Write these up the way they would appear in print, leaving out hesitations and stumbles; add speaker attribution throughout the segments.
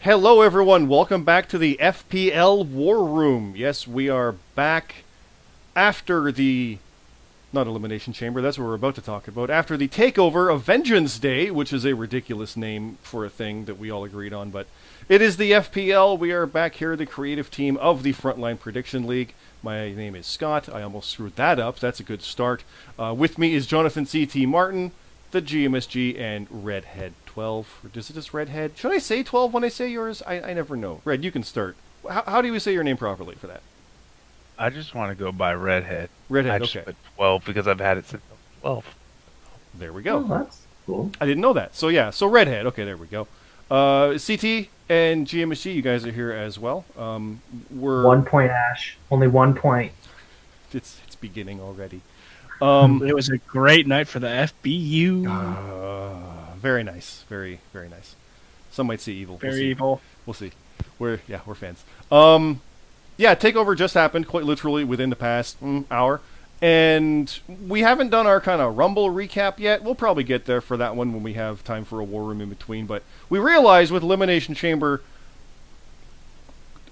Speaker 1: Hello, everyone. Welcome back to the FPL War Room. Yes, we are back after the... not Elimination Chamber, that's what we're about to talk about. After the takeover of Vengeance Day, which is a ridiculous name for a thing that we all agreed on, but it is the FPL. We are back here, the creative team of the Frontline Prediction League. My name is Scott. I almost screwed that up. That's a good start. With me is Jonathan C.T. Martin, the Gmsg, and Redh3d12. Or is it just Redhead? Should I say 12 when I say yours? I never know. Red, you can start. How do you say your name properly for that?
Speaker 2: I just want to go by Redhead.
Speaker 1: Redhead,
Speaker 2: I just
Speaker 1: okay.
Speaker 2: put 12 because I've had it since I was 12.
Speaker 1: There we go.
Speaker 3: Oh, that's cool.
Speaker 1: I didn't know that. So yeah, so Redhead. Okay, there we go. CT and GMSG, you guys are here as well. We're
Speaker 3: 1 point, Ash. Only 1 point.
Speaker 1: It's beginning already.
Speaker 4: It was a great night for the FBU.
Speaker 1: Very nice. Very, very nice. Some might say evil.
Speaker 4: Very
Speaker 1: we'll see.
Speaker 4: evil.
Speaker 1: We'll see. We're fans. Yeah, takeover just happened, quite literally within the past hour, and we haven't done our kind of Rumble recap yet. We'll probably get there for that one when we have time for a war room in between. But we realize with Elimination Chamber,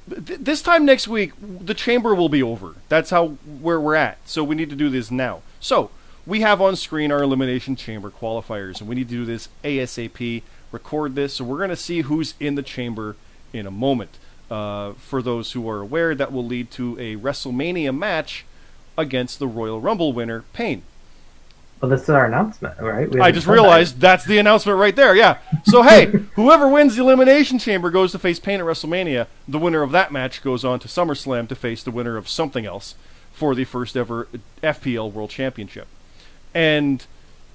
Speaker 1: this time next week, the chamber will be over. That's where we're at. So we need to do this now. So we have on screen our Elimination Chamber qualifiers, and we need to do this ASAP. Record this, so we're going to see who's in the chamber in a moment. For those who are aware, that will lead to a WrestleMania match against the Royal Rumble winner, Payne.
Speaker 3: Well, this is our announcement, right?
Speaker 1: I just realized that's the announcement right there, yeah. So, hey, whoever wins the Elimination Chamber goes to face Payne at WrestleMania. The winner of that match goes on to SummerSlam to face the winner of something else for the first ever FPL World Championship. And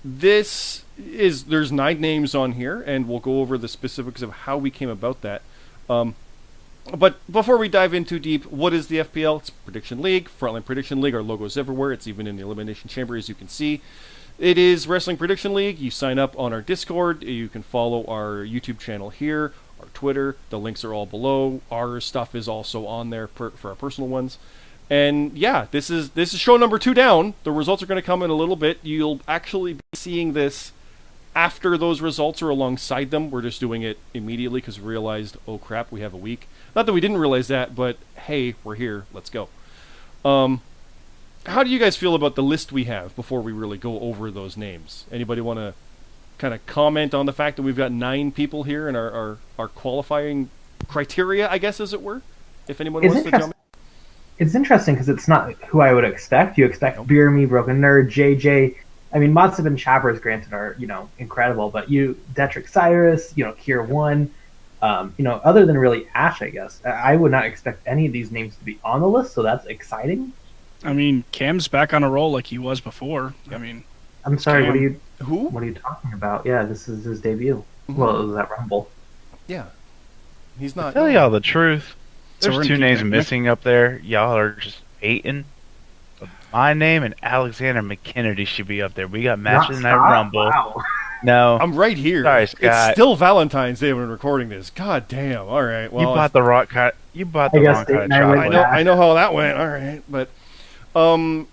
Speaker 1: there's 9 names on here, and we'll go over the specifics of how we came about that. But before we dive in too deep, what is the FPL? It's Prediction League, Frontline Prediction League. Our logo's everywhere. It's even in the Elimination Chamber, as you can see. It is Wrestling Prediction League. You sign up on our Discord. You can follow our YouTube channel here, our Twitter. The links are all below. Our stuff is also on there for our personal ones. And yeah, this is show number 2 down. The results are going to come in a little bit. You'll actually be seeing this after those results or alongside them. We're just doing it immediately because we realized, oh crap, we have a week. Not that we didn't realize that, but hey, we're here. Let's go. How do you guys feel about the list we have before we really go over those names? Anybody want to kind of comment on the fact that we've got 9 people here in our qualifying criteria, I guess, as it were? If anyone wants to jump in.
Speaker 3: It's interesting because it's not who I would expect. You expect Beer Me, Broken Nerd, JJ. I mean, Matsiv and Chappers, granted, are, incredible, but Detrick Cyrus, Kier 1, other than really Ash, I guess. I would not expect any of these names to be on the list, so that's exciting.
Speaker 4: I mean, Cam's back on a roll like he was before. I mean,
Speaker 3: I'm sorry,
Speaker 4: Cam.
Speaker 3: What are you talking about? Yeah, this is his debut. Mm-hmm. Well, it was at Rumble.
Speaker 1: Yeah. He's not...
Speaker 2: To tell y'all the truth,
Speaker 4: So
Speaker 2: there's 2 names missing up there. Y'all are just hating. My name and Alexander McKennedy should be up there. We got matches in that Rumble.
Speaker 3: Wow.
Speaker 2: No.
Speaker 1: I'm right here.
Speaker 2: Sorry, Scott.
Speaker 1: It's still Valentine's Day when we're recording this. God damn. All right. Well,
Speaker 2: You bought the wrong kind of chocolate.
Speaker 1: I know how that went. All right. But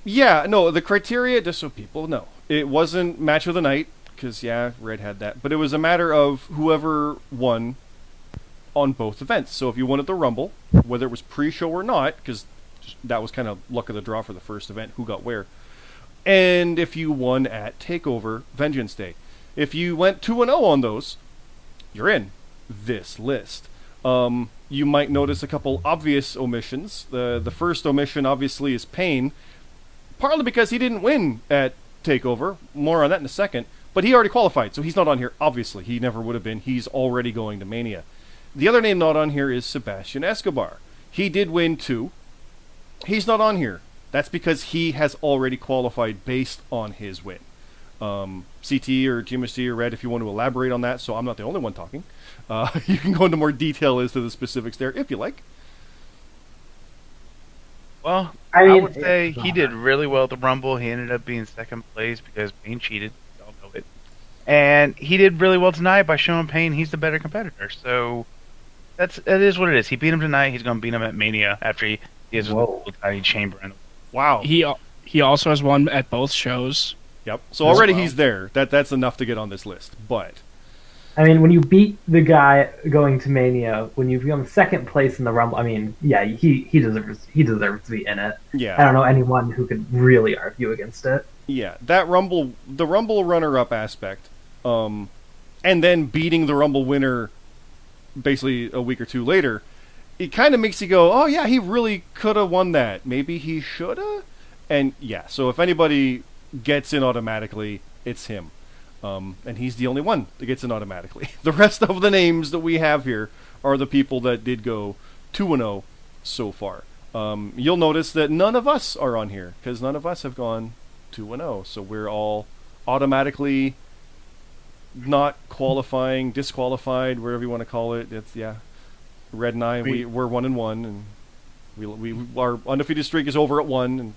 Speaker 1: yeah, no, the criteria, just so people know, it wasn't match of the night because Red had that, but it was a matter of whoever won on both events. So if you won at the Rumble, whether it was pre-show or not, because that was kind of luck of the draw for the first event, who got where. And if you won at TakeOver Vengeance Day. If you went 2-0 on those, you're in this list. You might notice a couple obvious omissions. The first omission, obviously, is Payne, partly because he didn't win at TakeOver. More on that in a second. But he already qualified, so he's not on here, obviously. He never would have been. He's already going to Mania. The other name not on here is Sebastian Escobar. He did win 2. He's not on here. That's because he has already qualified based on his win. CT or GMSG or Red, if you want to elaborate on that, so I'm not the only one talking. You can go into more detail as to the specifics there, if you like.
Speaker 2: Well, I would say he did really well at the Rumble. He ended up being 2nd place because Payne cheated. Y'all know it. And he did really well tonight by showing Payne he's the better competitor. So that is what it is. He beat him tonight. He's going to beat him at Mania after he has a tiny chamber.
Speaker 1: Wow.
Speaker 4: He also has won at both shows.
Speaker 1: Yep. So already he's there. That's enough to get on this list. But
Speaker 3: I mean, when you beat the guy going to Mania, when you become second place in the Rumble, I mean, yeah, he deserves to be in it.
Speaker 1: Yeah.
Speaker 3: I don't know anyone who could really argue against it.
Speaker 1: Yeah, the Rumble runner-up aspect, and then beating the Rumble winner basically a week or two later, it kind of makes you go, oh yeah, he really could have won that. Maybe he should have? And yeah, so if anybody gets in automatically, it's him. And he's the only one that gets in automatically. The rest of the names that we have here are the people that did go 2-0 so far. You'll notice that none of us are on here, because none of us have gone 2-0. So we're all automatically not qualifying, disqualified, whatever you want to call it. It's, yeah. Red and I, we're 1-1, and we our undefeated streak is over at 1, and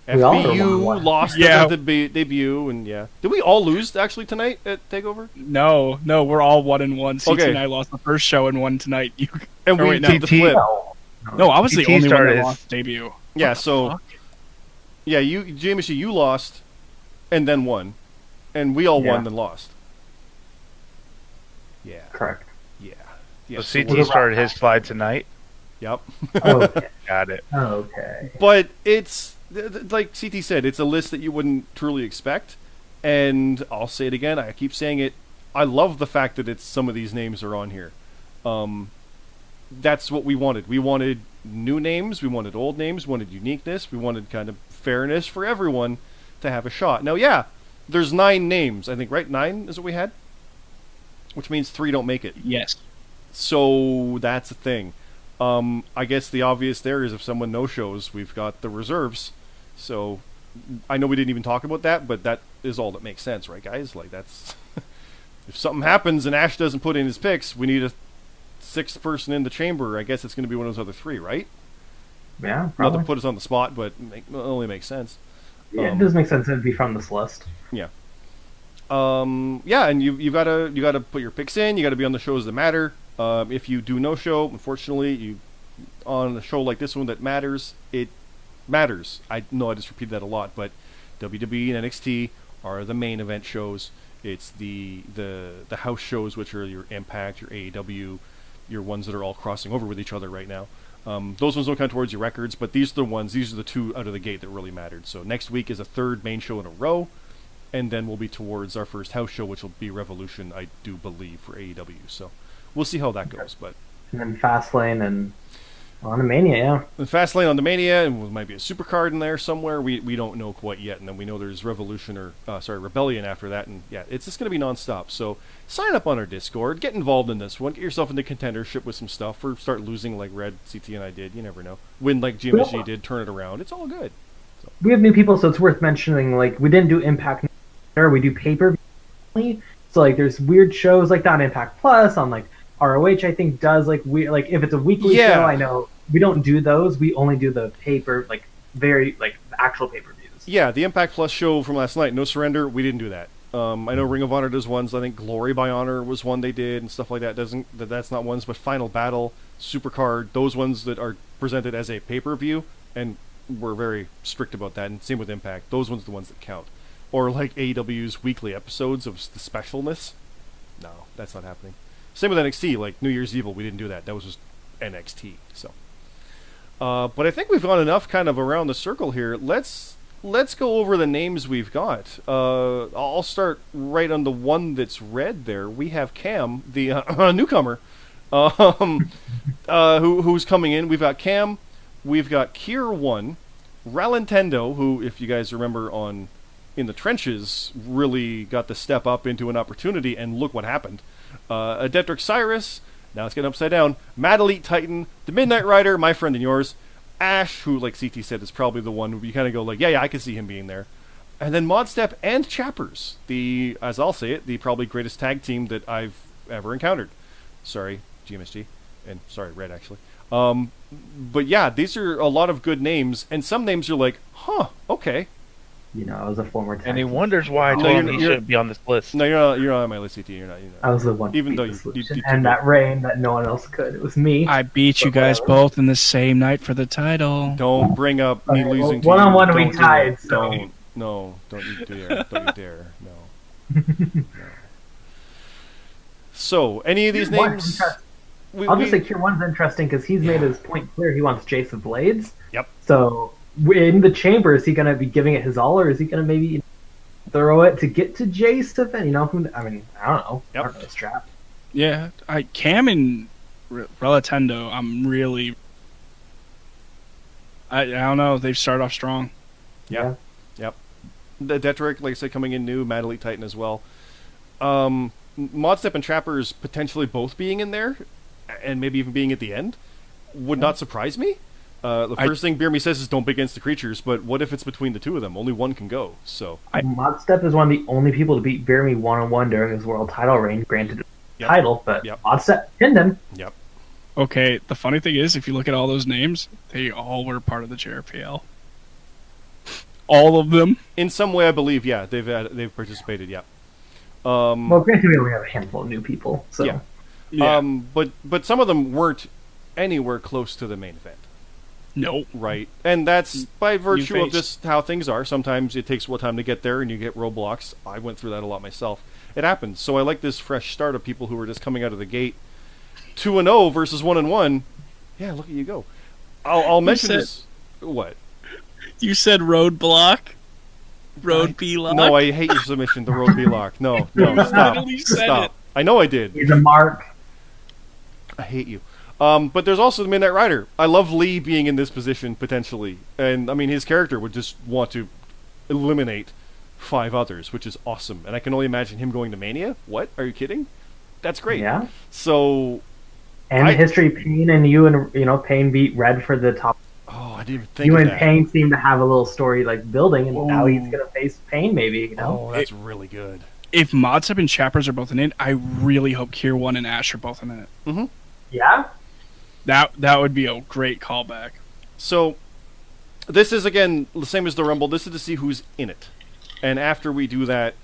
Speaker 1: FBU lost at the debut, and yeah. Did we all lose actually tonight at TakeOver?
Speaker 4: No, we're all 1-1. CT and I lost the first show and won tonight.
Speaker 1: And we did the flip.
Speaker 4: No, I was the only one that lost debut.
Speaker 1: Yeah, so yeah, Gmsg, you lost and then won, and we all won and lost. Yeah,
Speaker 3: correct.
Speaker 1: Yeah.
Speaker 2: So CT started his slide tonight.
Speaker 1: Yep.
Speaker 3: Okay.
Speaker 2: Got it.
Speaker 3: Okay.
Speaker 1: But it's like CT said, it's a list that you wouldn't truly expect. And I'll say it again, I keep saying it, I love the fact that some of these names are on here. That's what we wanted. We wanted new names, we wanted old names, we wanted uniqueness, we wanted kind of fairness for everyone to have a shot. Now, yeah, there's 9 names, I think, right? 9 is what we had? Which means 3 don't make it.
Speaker 4: Yes.
Speaker 1: So that's a thing. I guess the obvious there is if someone no-shows, we've got the reserves. So I know we didn't even talk about that, but that is all that makes sense, right, guys? Like, that's... if something happens and Ash doesn't put in his picks, we need a 6th person in the chamber. I guess it's going to be one of those other 3, right?
Speaker 3: Yeah, probably.
Speaker 1: Not to put us on the spot, but it only makes sense.
Speaker 3: Yeah, it does make sense to be from this list.
Speaker 1: Yeah. Yeah, and you gotta put your picks in. You gotta be on the shows that matter. If you do no show, unfortunately, on a show like this one that matters, it matters. I know I just repeated that a lot, but WWE and NXT are the main event shows. It's the house shows, which are your Impact, your AEW, your ones that are all crossing over with each other right now. Those ones don't count towards your records, but these are the ones. These are the 2 out of the gate that really mattered. So next week is a 3rd main show in a row. And then we'll be towards our first house show, which will be Revolution, I do believe, for AEW. So we'll see how that goes. But
Speaker 3: and then Fastlane and on the Mania, yeah.
Speaker 1: And Fastlane on the Mania, and there might be a supercard in there somewhere. We don't know quite yet. And then we know there's Revolution Rebellion after that. And yeah, it's just going to be nonstop. So sign up on our Discord, get involved in this one, get yourself into contendership with some stuff, or start losing like Red, CT, and I did. You never know. Win like Gmsg did, turn it around. It's all good. So.
Speaker 3: We have new people, so it's worth mentioning. Like, we didn't do Impact. We do pay-per-view, so like there's weird shows like that on Impact Plus, on like ROH. I think does like we like if it's a weekly show. I know we don't do those. We only do the very actual pay-per-views.
Speaker 1: Yeah, the Impact Plus show from last night, No Surrender. We didn't do that. I know Ring of Honor does ones. I think Glory by Honor was one they did and stuff like that. That's not ones, but Final Battle, Supercard, those ones that are presented as a pay-per-view, and we're very strict about that. And same with Impact. Those ones are the ones that count. Or like AEW's weekly episodes of the specialness. No, that's not happening. Same with NXT, like New Year's Evil, we didn't do that. That was just NXT. So, but I think we've gone enough kind of around the circle here. Let's go over the names we've got. I'll start right on the one that's red there. We have Cam, the newcomer, who's coming in. We've got Cam. We've got Kier1, Ralintendo, who, if you guys remember on In the Trenches, really got the step up into an opportunity, and look what happened. Adeptric Cyrus, now it's getting upside down. Mad Elite Titan, the Midnight Rider, my friend and yours. Ash, who, like CT said, is probably the one who you kind of go like, yeah, I can see him being there. And then Modstep and Chappers, as I'll say it, the probably greatest tag team that I've ever encountered. Sorry, Gmsg, and sorry, Red, actually. But yeah, these are a lot of good names, and some names are like, huh, okay.
Speaker 3: You know, I was a former tag
Speaker 2: and he wonders why I told him he shouldn't be on this list.
Speaker 1: No, you're not on my list, CT. You're not.
Speaker 3: I was the one.
Speaker 1: Even though you
Speaker 3: and that reign that no one else could. It was me.
Speaker 4: I beat you guys both in the same night for the title.
Speaker 1: Don't bring up me losing to you.
Speaker 3: One-on-one we tied.
Speaker 1: Don't you dare. Don't you dare. No. No. So, any of these names...
Speaker 3: I'll just say Kier 1's interesting because he's made his point clear he wants Jace of Blades.
Speaker 1: Yep.
Speaker 3: So, in the chamber, is he going to be giving it his all, or is he going to maybe throw it to get to Jace? I don't know.
Speaker 1: Yep.
Speaker 3: I don't know this trap.
Speaker 4: Yeah, Cam and Relatendo, I'm really... I don't know. They've started off strong.
Speaker 1: Yeah. Yep. The Detrick, like I said, coming in new, Mad Elite Titan as well. Modstep and Trappers potentially both being in there, and maybe even being at the end, would not surprise me. The first thing Beer Me says is don't big against the creatures, but what if it's between the two of them? Only one can go, so...
Speaker 3: Modstep is one of the only people to beat Beer Me one-on-one during his world title reign, granted title, but Modstep pinned him.
Speaker 1: Yep.
Speaker 4: Okay, the funny thing is, if you look at all those names, they all were part of the JRPL. All of them.
Speaker 1: In some way, I believe, yeah, they've participated, yeah.
Speaker 3: Well, granted, we only have a handful of new people, so...
Speaker 1: Yeah. But some of them weren't anywhere close to the main event.
Speaker 4: No.
Speaker 1: Right. And that's by virtue of just how things are. Sometimes it takes a while time to get there and you get roadblocks. I went through that a lot myself. It happens. So I like this fresh start of people who are just coming out of the gate 2-0 versus 1-1. Yeah, look at you go. I'll mention this. What?
Speaker 4: You said roadblock? Road B-lock?
Speaker 1: No, I hate your submission, the road B-lock. No, stop. I know I did.
Speaker 3: He's a mark.
Speaker 1: I hate you. But there's also the Midnight Rider. I love Lee being in this position, potentially. And, I mean, his character would just want to eliminate 5 others, which is awesome. And I can only imagine him going to Mania. What? Are you kidding? That's great.
Speaker 3: Yeah.
Speaker 1: So...
Speaker 3: And the history, Payne and you and, Payne beat Red for the top.
Speaker 1: Oh, I didn't even think
Speaker 3: you
Speaker 1: of
Speaker 3: and
Speaker 1: that.
Speaker 3: Payne seem to have a little story, building, and now he's going to face Payne, maybe,
Speaker 1: Oh, that's really good.
Speaker 4: If Modstep and Chappers are both in it, I really hope Kier 1 and Ash are both in it.
Speaker 1: Mm-hmm.
Speaker 3: Yeah?
Speaker 4: That would be a great callback.
Speaker 1: So, this is, again, the same as the Rumble. This is to see who's in it. And after we do that,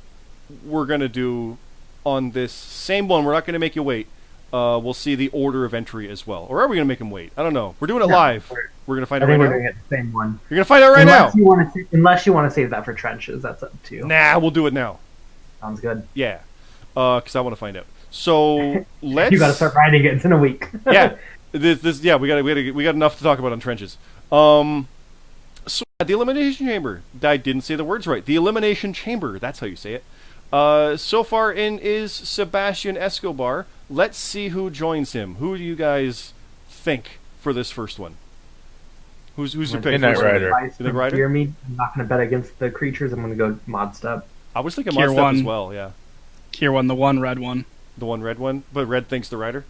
Speaker 1: we're going to do, on this same one, we're not going to make you wait. We'll see the order of entry as well. Or are we going to make them wait? I don't know. We're doing it live. We're going to find out right now.
Speaker 3: I think we're going to get the same one.
Speaker 1: You're going to find out right now.
Speaker 3: Unless you want to save that for trenches, that's up to you.
Speaker 1: Nah, we'll do it now.
Speaker 3: Sounds good.
Speaker 1: Yeah. Because I want to find out. So, let's...
Speaker 3: You got to start writing it. It's in a week.
Speaker 1: Yeah. We got enough to talk about on trenches. So, the Elimination Chamber. I didn't say the words right. The Elimination Chamber. That's how you say it. So far in is Sebastian Escobar. Let's see who joins him. Who do you guys think for this first one? Who's your pick?
Speaker 2: Midnight Rider.
Speaker 1: You think Rider?
Speaker 3: Hear me? I'm not going to bet against the creatures. I'm going to go Modstep.
Speaker 1: I was thinking
Speaker 4: Kier
Speaker 1: Modstep
Speaker 4: 1.
Speaker 1: as well, yeah.
Speaker 4: Kier 1, the one red one.
Speaker 1: The one red one? But Red thinks the Rider?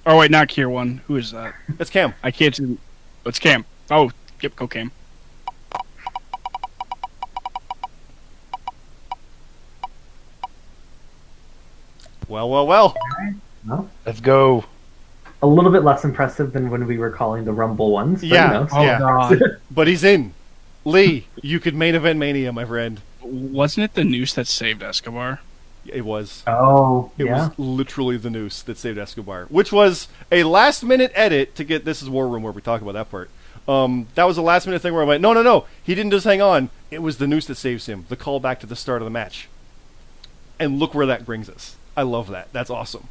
Speaker 4: Oh, wait, not Kier 1. Who is that?
Speaker 1: It's Cam.
Speaker 4: I can't see. It's Cam. Oh, yep, go Cam.
Speaker 1: Well.
Speaker 3: No?
Speaker 2: Let's go.
Speaker 3: A little bit less impressive than when we were calling the Rumble ones. But,
Speaker 1: Yeah.
Speaker 4: God.
Speaker 1: But he's in. Lee, you could main event Mania, my friend.
Speaker 4: Wasn't it the noose that saved Escobar?
Speaker 1: It was.
Speaker 3: Oh,
Speaker 1: It was literally the noose that saved Escobar, which was a last-minute edit to get... This is War Room where we talk about that part. That was a last-minute thing where I went, no, he didn't just hang on. It was the noose that saves him. The call back to the start of the match. And look where that brings us. I love that. That's awesome.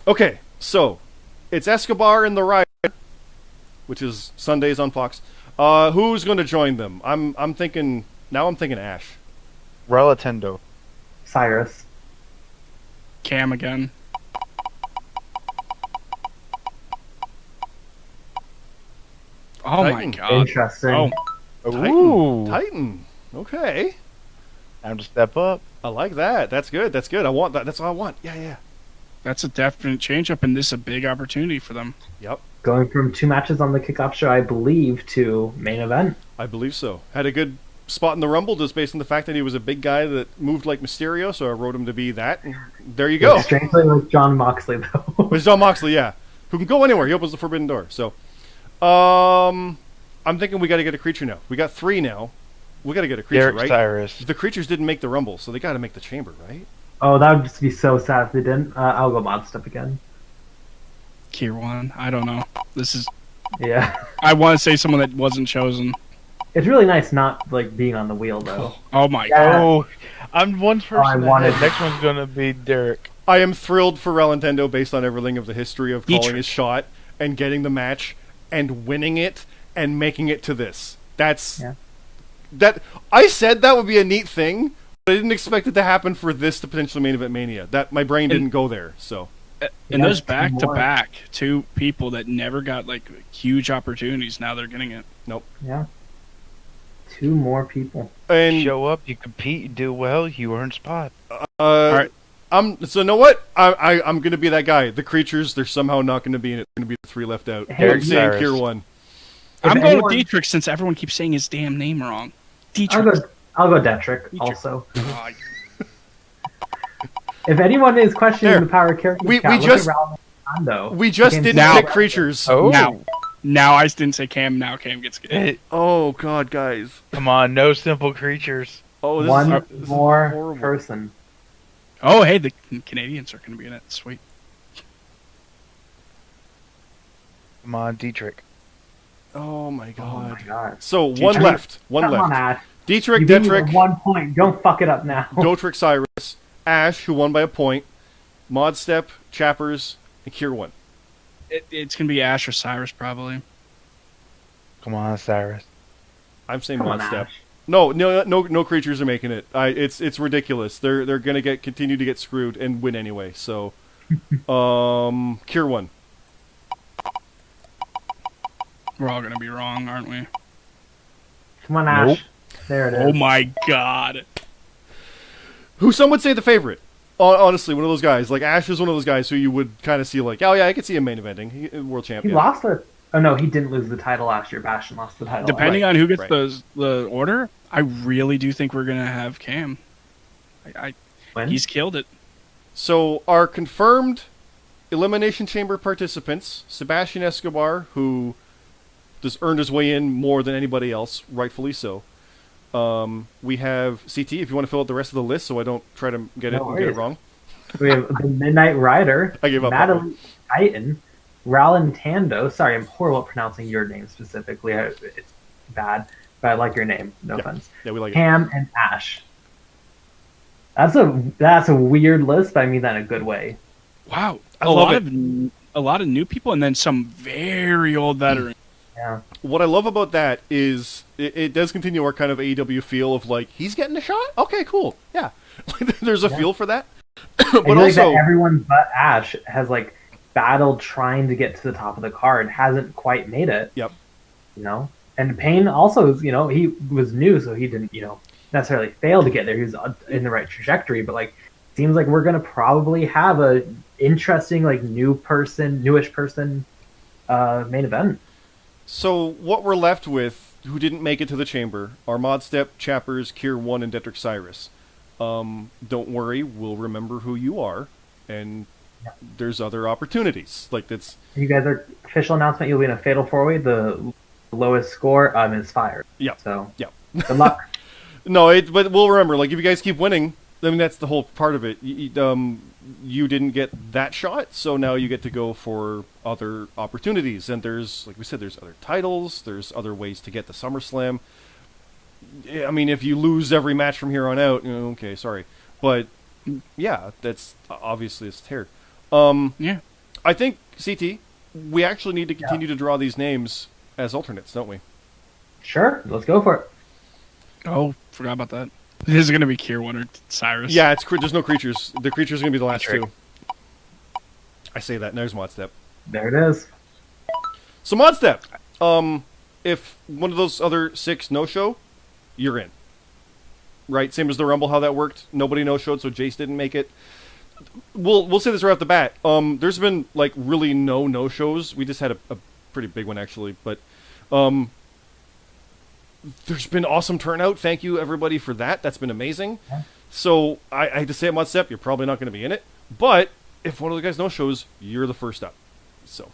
Speaker 1: Okay, so it's Escobar and the Rider, which is Sundays on Fox. Who's going to join them? I'm thinking Ash.
Speaker 2: Relatendo.
Speaker 3: Cyrus.
Speaker 4: Cam again. Oh
Speaker 1: Titan.
Speaker 4: my god.
Speaker 3: Interesting.
Speaker 4: Oh.
Speaker 1: Titan. Okay.
Speaker 2: Time to step up.
Speaker 1: I like that. That's good. I want that. That's what I want. Yeah.
Speaker 4: That's a definite change-up, and this is a big opportunity for them.
Speaker 1: Yep.
Speaker 3: Going from 2 matches on the kickoff show, I believe, to main event.
Speaker 1: I believe so. Had a good spot in the Rumble just based on the fact that he was a big guy that moved like Mysterio, so I wrote him to be that. And there you go.
Speaker 3: Strangely like John Moxley, though.
Speaker 1: It's John Moxley, yeah. Who can go anywhere. He opens the forbidden door. So, I'm thinking we got to get a creature now. We got 3 now. We got to get a creature,
Speaker 2: Derek
Speaker 1: right?
Speaker 2: Cyrus.
Speaker 1: The creatures didn't make the Rumble, so they got to make the chamber, right?
Speaker 3: Oh, that would just be so sad if they didn't. I'll go Modstep again.
Speaker 4: Kier 1. I don't know. This is...
Speaker 3: Yeah.
Speaker 4: I want to say someone that wasn't chosen.
Speaker 3: It's really nice not, being on the wheel, though.
Speaker 4: Oh my
Speaker 3: Yeah.
Speaker 4: god.
Speaker 2: Oh, I'm one person.
Speaker 3: I wanted-
Speaker 2: ahead. Next one's gonna be Derek.
Speaker 1: I am thrilled for Nintendo based on everything of the history of calling
Speaker 4: Dietrich.
Speaker 1: his shot and getting the match and winning it and making it to this. That I said that would be a neat thing, but I didn't expect it to happen for this to potentially main event Mania. That my brain didn't go there. So,
Speaker 4: and those back to back, two people that never got like huge opportunities. Now they're getting it.
Speaker 1: Nope.
Speaker 3: Yeah. 2 more people.
Speaker 1: And
Speaker 2: show up, you compete, you do well, you earn spot.
Speaker 1: all right. So you know what? I'm gonna be that guy. The creatures, they're somehow not gonna be in it. They're gonna be the 3 left out.
Speaker 3: Hey,
Speaker 1: I'm saying Kier 1.
Speaker 4: I'm going with Dietrich since everyone keeps saying his damn name wrong. Dietrich.
Speaker 3: I'll go Dietrich also.
Speaker 4: Oh,
Speaker 3: If anyone is questioning the power of character,
Speaker 1: we just didn't pick creatures.
Speaker 4: Now I didn't say Cam. Now Cam gets good.
Speaker 1: Oh God, guys!
Speaker 2: Come on, no simple creatures.
Speaker 1: Oh, this
Speaker 3: one
Speaker 1: is
Speaker 3: more
Speaker 1: horrible.
Speaker 3: person.
Speaker 4: Oh, hey, the Canadians are going to be in it. Sweet.
Speaker 2: Come on, Dietrich.
Speaker 1: Oh my God!
Speaker 3: Oh my God!
Speaker 1: So one left. One
Speaker 3: Come
Speaker 1: left.
Speaker 3: on, Ash.
Speaker 1: Dietrich,
Speaker 3: You beat me
Speaker 1: Detrick,
Speaker 3: with 1 point. Don't fuck it up now.
Speaker 1: Dotrick, Cyrus, Ash, who won by a point, Modstep, Chappers, and Kier 1.
Speaker 4: It's going to be Ash or Cyrus probably.
Speaker 2: Come on, Cyrus.
Speaker 1: I'm saying
Speaker 3: Come on,
Speaker 1: Modstep.
Speaker 3: Ash.
Speaker 1: No creatures are making it. It's ridiculous. They're gonna continue to get screwed and win anyway. So, Kier 1.
Speaker 4: We're all going to be wrong, aren't we?
Speaker 3: Come on, Ash.
Speaker 2: Nope.
Speaker 3: There it is.
Speaker 4: Oh my God.
Speaker 1: Who some would say the favorite. Honestly, one of those guys. Like Ash is one of those guys who you would kind of see like, oh yeah, I could see him main eventing. World champion.
Speaker 3: He lost it. Oh no, he didn't lose the title last year. Bastion lost the title.
Speaker 4: Depending on who gets
Speaker 1: right.
Speaker 4: the order, I really do think we're going to have Cam.
Speaker 3: When?
Speaker 4: He's killed it.
Speaker 1: So our confirmed Elimination Chamber participants, Sebastian Escobar, who just earned his way in more than anybody else, rightfully so. We have CT, if you want to fill out the rest of the list so I don't try to get it wrong.
Speaker 3: We have the Midnight Rider,
Speaker 1: I gave up.
Speaker 3: Natalie Titan, Ralentando. Sorry, I'm horrible at pronouncing your name specifically. It's bad, but I like your name. No offense.
Speaker 1: Yeah, we like it.
Speaker 3: Cam and Ash. That's a weird list, but I mean that in a good way.
Speaker 4: Wow.
Speaker 1: I love
Speaker 4: A lot of new people and then some very old veterans.
Speaker 3: Yeah.
Speaker 1: What I love about that is it does continue our kind of AEW feel of like, he's getting a shot? Okay, cool. Yeah. There's a feel for that. But
Speaker 3: I feel like
Speaker 1: also,
Speaker 3: that everyone but Ash has like battled trying to get to the top of the card, hasn't quite made it.
Speaker 1: Yep.
Speaker 3: You know? And Payne also, he was new, so he didn't, necessarily fail to get there. He was in the right trajectory, but like, seems like we're gonna probably have a interesting, like, newish person main event.
Speaker 1: So what we're left with, who didn't make it to the chamber, are Modstep, Chappers, Kier 1, and Detrick Cyrus. Don't worry, we'll remember who you are, and there's other opportunities. Like that's.
Speaker 3: You guys are official announcement. You'll be in a fatal 4-way. The lowest score is fired.
Speaker 1: Yeah.
Speaker 3: So
Speaker 1: yeah.
Speaker 3: Good luck.
Speaker 1: No, but we'll remember. Like if you guys keep winning, I mean that's the whole part of it. You didn't get that shot, so now you get to go for other opportunities. And there's, like we said, there's other titles. There's other ways to get to SummerSlam. I mean, if you lose every match from here on out, okay, sorry. But, yeah, that's obviously it's tear.
Speaker 4: Yeah.
Speaker 1: I think, CT, we actually need to continue to draw these names as alternates, don't we?
Speaker 3: Sure, let's go for it.
Speaker 4: Oh, forgot about that. This is going to be Kier 1 or Cyrus.
Speaker 1: Yeah, there's no creatures. The creatures are going to be the last two. I say that. There's Modstep.
Speaker 3: There it is.
Speaker 1: So Modstep, if one of those other 6 no-show, you're in. Right? Same as the Rumble, how that worked. Nobody no-showed, so Jace didn't make it. We'll say this right off the bat. There's been, like, really no-shows. We just had a pretty big one, actually. But there's been awesome turnout. Thank you, everybody, for that. That's been amazing. Yeah. So I hate to say it, Modstep, you're probably not going to be in it. But if one of the guys no-shows, you're the first up. So,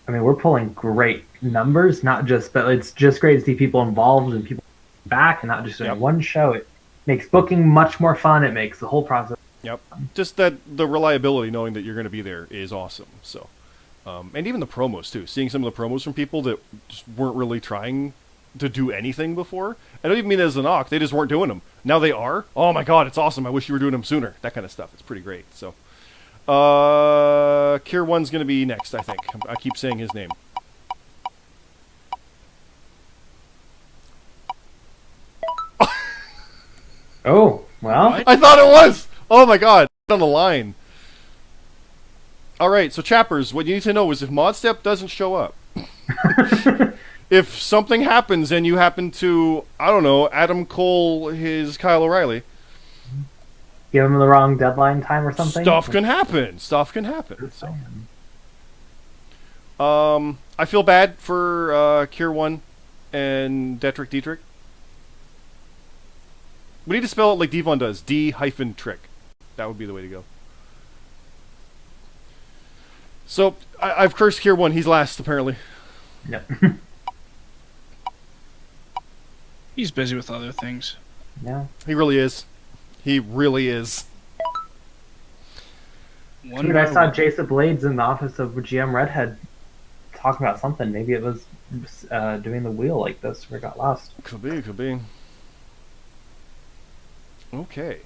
Speaker 3: I mean, we're pulling great numbers, but it's just great to see people involved and people back and not just doing one show. It makes booking much more fun. It makes the whole process.
Speaker 1: Yep. Just that the reliability, knowing that you're going to be there, is awesome. So, and even the promos too. Seeing some of the promos from people that just weren't really trying to do anything before. I don't even mean that as a knock. They just weren't doing them. Now they are. Oh my god, it's awesome. I wish you were doing them sooner. That kind of stuff. It's pretty great. So, Kier 1's going to be next, I think. I keep saying his name.
Speaker 3: Oh, well.
Speaker 4: What?
Speaker 1: I thought it was! Oh my god, on the line. Alright, so Chappers, what you need to know is if Modstep doesn't show up, if something happens and you happen to, I don't know, Adam Cole his Kyle O'Reilly,
Speaker 3: Give him the wrong deadline time or something?
Speaker 1: stuff can happen. Stuff can happen. So. I feel bad for Kier 1 and Dietrich. We need to spell it like Devon does. D-trick. That would be the way to go. So, I've cursed Kier 1. He's last, apparently.
Speaker 3: Yep.
Speaker 4: He's busy with other things.
Speaker 3: Yeah.
Speaker 1: He really is. He really is.
Speaker 3: Dude, I saw Jason Blades in the office of GM Redhead talking about something. Maybe it was doing the wheel like this where it got lost.
Speaker 1: Could be. Okay.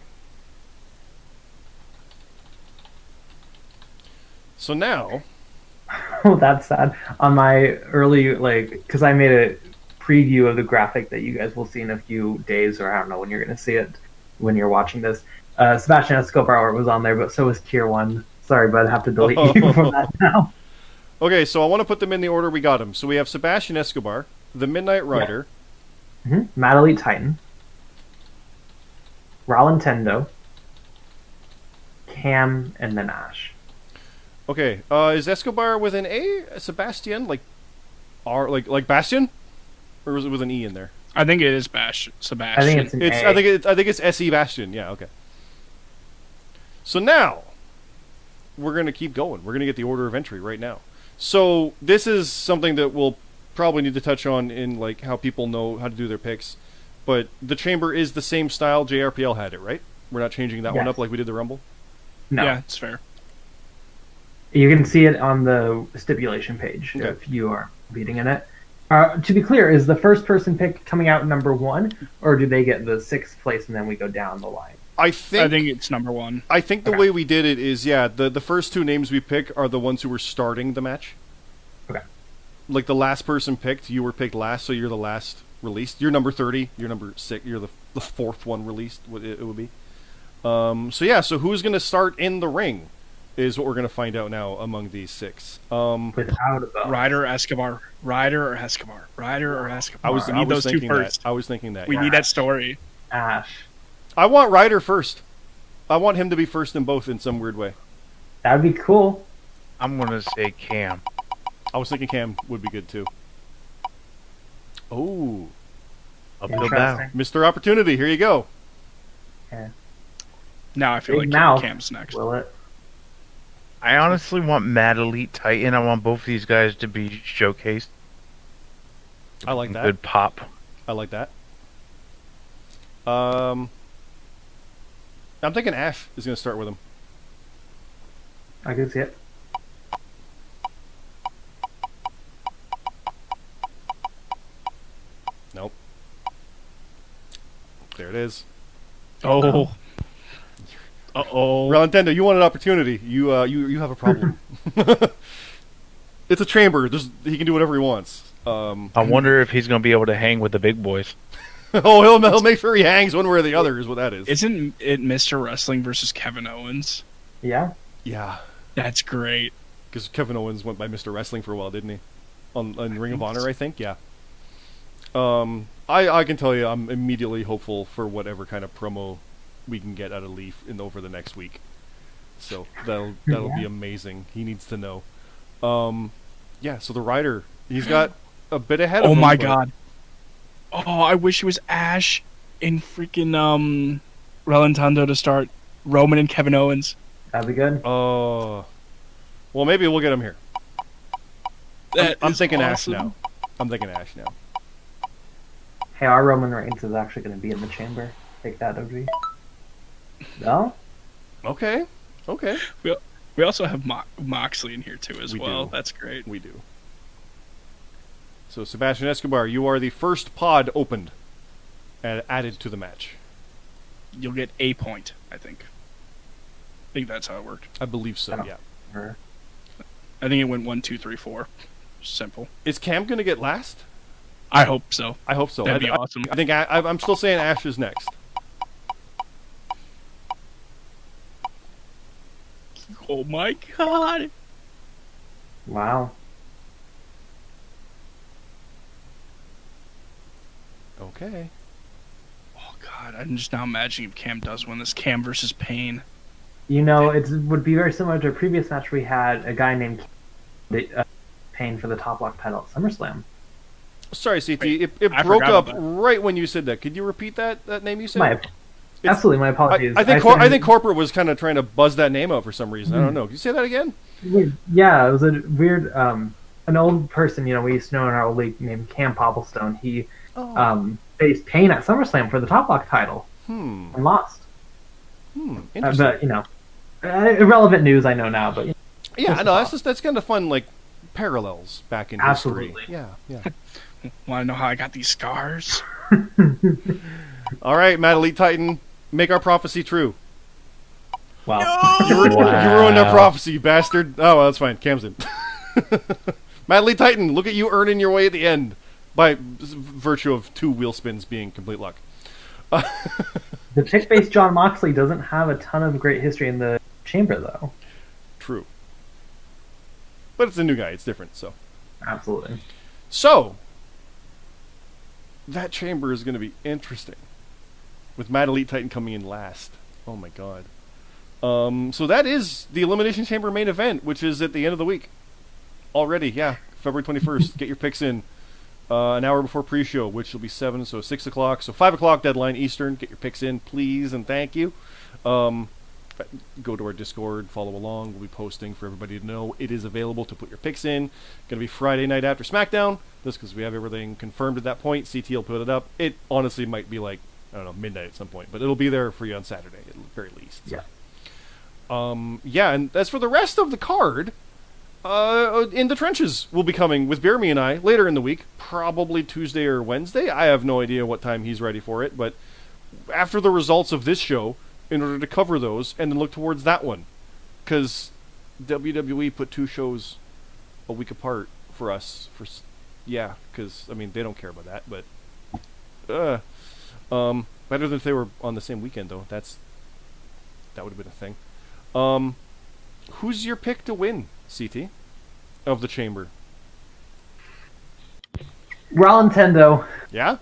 Speaker 1: So now...
Speaker 3: Oh, that's sad. On my early, because I made a preview of the graphic that you guys will see in a few days, or I don't know when you're going to see it, when you're watching this. Sebastian Escobar was on there, but so was Kier 1. Sorry, but I have to delete you from that now.
Speaker 1: Okay, so I want to put them in the order we got them. So we have Sebastian Escobar, the Midnight Rider.
Speaker 3: Yeah. Mm-hmm. Mad Elite Titan. Rolintendo. Cam, and then Ash.
Speaker 1: Okay, is Escobar with an A? Sebastian? Like R, like Bastion? Or was it with an E in there?
Speaker 4: I think it is Sebastian.
Speaker 3: I think it's an A.
Speaker 1: I think it's SE Bastion. Yeah, okay. So now we're going to keep going. We're going to get the order of entry right now. So this is something that we'll probably need to touch on in like how people know how to do their picks. But the chamber is the same style JRPL had it, right? We're not changing that one up like we did the Rumble?
Speaker 3: No.
Speaker 4: Yeah, it's fair.
Speaker 3: You can see it on the stipulation page if you are beating in it. To be clear, is the first person pick coming out number 1, or do they get the 6th place and then we go down the line?
Speaker 1: I think
Speaker 4: it's number 1.
Speaker 1: I think the way we did it is, the first 2 names we pick are the ones who were starting the match.
Speaker 3: Okay.
Speaker 1: Like the last person picked, you were picked last, so you're the last released. You're number 30. You're number 6. You're the 4th one released. It would be. So who's going to start in the ring is what we're going to find out now among these 6.
Speaker 3: Without a vote.
Speaker 4: Ryder or Escobar. I need those two first.
Speaker 1: I was thinking that.
Speaker 4: We need that story.
Speaker 3: Ash.
Speaker 1: I want Ryder first. I want him to be first in both in some weird way.
Speaker 3: That'd be cool.
Speaker 2: I'm going to say Cam.
Speaker 1: I was thinking Cam would be good too. Oh.
Speaker 2: Uphill battle.
Speaker 1: Mr. Opportunity, here you go.
Speaker 3: Yeah.
Speaker 4: Now I feel
Speaker 3: Big
Speaker 4: like
Speaker 3: mouth.
Speaker 4: Cam's next.
Speaker 3: Will it?
Speaker 2: I honestly want Mad Elite Titan. I want both of these guys to be showcased.
Speaker 1: I like that.
Speaker 2: Good pop.
Speaker 1: I like that. I'm thinking Ash is going to start with him.
Speaker 3: I can see it.
Speaker 1: Nope. There it is.
Speaker 4: Oh. Uh-oh.
Speaker 1: Nintendo, you want an opportunity. You have a problem. It's a chamber. He can do whatever he wants.
Speaker 2: I wonder if he's going to be able to hang with the big boys.
Speaker 1: He'll make sure he hangs one way or the other is what that is.
Speaker 4: Isn't it Mr. Wrestling versus Kevin Owens?
Speaker 3: Yeah.
Speaker 1: Yeah.
Speaker 4: That's great.
Speaker 1: Because Kevin Owens went by Mr. Wrestling for a while, didn't he? On Ring of Honor, I think. Yeah. I can tell you, I'm immediately hopeful for whatever kind of promo we can get out of Leaf over the next week. So that'll be amazing. He needs to know. So the Rider, he's got a bit ahead of him.
Speaker 4: Oh my god. Oh, I wish it was Ash in freaking Relantando to start Roman and Kevin Owens.
Speaker 3: That'd be good.
Speaker 1: Oh. Well, maybe we'll get him here. I'm thinking awesome. Ash now. I'm thinking Ash now.
Speaker 3: Hey, our Roman Reigns is actually going to be in the chamber. Take that, OG. No?
Speaker 1: Okay.
Speaker 4: We also have Moxley in here too as well.
Speaker 1: Do.
Speaker 4: That's great.
Speaker 1: We do. So, Sebastian Escobar, you are the first pod opened and added to the match.
Speaker 4: You'll get a point, I think. think that's how it worked.
Speaker 1: I believe so. Yeah.
Speaker 4: I think it went 1, 2, 3, 4. Simple.
Speaker 1: Is Cam going to get last?
Speaker 4: I hope so.
Speaker 1: I hope so.
Speaker 4: That'd be awesome.
Speaker 1: I think I'm still saying Ash is next.
Speaker 4: Oh my god!
Speaker 3: Wow.
Speaker 1: Okay.
Speaker 4: Oh god, I'm just now imagining if Cam does win this. Cam versus Payne.
Speaker 3: You know, it would be very similar to a previous match we had a guy named Payne for the top lock title at SummerSlam.
Speaker 1: Sorry, CT.
Speaker 4: Wait,
Speaker 1: it
Speaker 4: I
Speaker 1: broke
Speaker 4: forgot
Speaker 1: up
Speaker 4: about that.
Speaker 1: right when you said that. Could you repeat that name you said?
Speaker 3: Absolutely, my apologies.
Speaker 1: I think corporate was kind of trying to buzz that name out for some reason. I don't know. Can you say that again?
Speaker 3: Yeah, it was a weird. An old person, you know, we used to know in our old league named Cam Popplestone. He faced Payne at SummerSlam for the top lock title and lost.
Speaker 1: Interesting.
Speaker 3: But you know, irrelevant news. I know now, but
Speaker 1: yeah, no, that's kind of fun. Like parallels back in history. Yeah.
Speaker 4: Want to know how I got these scars?
Speaker 1: All right, Mad Elite Titan, make our prophecy true.
Speaker 3: wow.
Speaker 1: You ruined our prophecy, you bastard. Oh, well, that's fine. Cam's in. Mad Elite Titan, look at you earning your way at the end by virtue of 2 wheel spins being complete luck.
Speaker 3: The chick-based John Moxley doesn't have a ton of great history in the chamber, though.
Speaker 1: True. But it's a new guy. It's different, so.
Speaker 3: Absolutely.
Speaker 1: So, that chamber is going to be interesting. With Mad Elite Titan coming in last. Oh my god. So that is the Elimination Chamber main event, which is at the end of the week. Already, yeah. February 21st. Get your picks in. An hour before pre-show, which will be 7, so 6 o'clock. So 5 o'clock deadline Eastern. Get your picks in, please, and thank you. Go to our Discord, follow along. We'll be posting for everybody to know it is available to put your picks in. Going to be Friday night after SmackDown, just because we have everything confirmed at that point. CT will put it up. It honestly might be like, I don't know, midnight at some point, but it'll be there for you on Saturday at the very least. So. Yeah. And as for the rest of the card, In the Trenches will be coming with Beer Me and I later in the week, probably Tuesday or Wednesday. I have no idea what time he's ready for it, but after the results of this show, in order to cover those and then look towards that one, because WWE put 2 shows a week apart for us. Because I mean they don't care about that, but better than if they were on the same weekend though. That would have been a thing. Who's your pick to win, CT, of the chamber?
Speaker 3: Raw Nintendo.
Speaker 1: Yeah?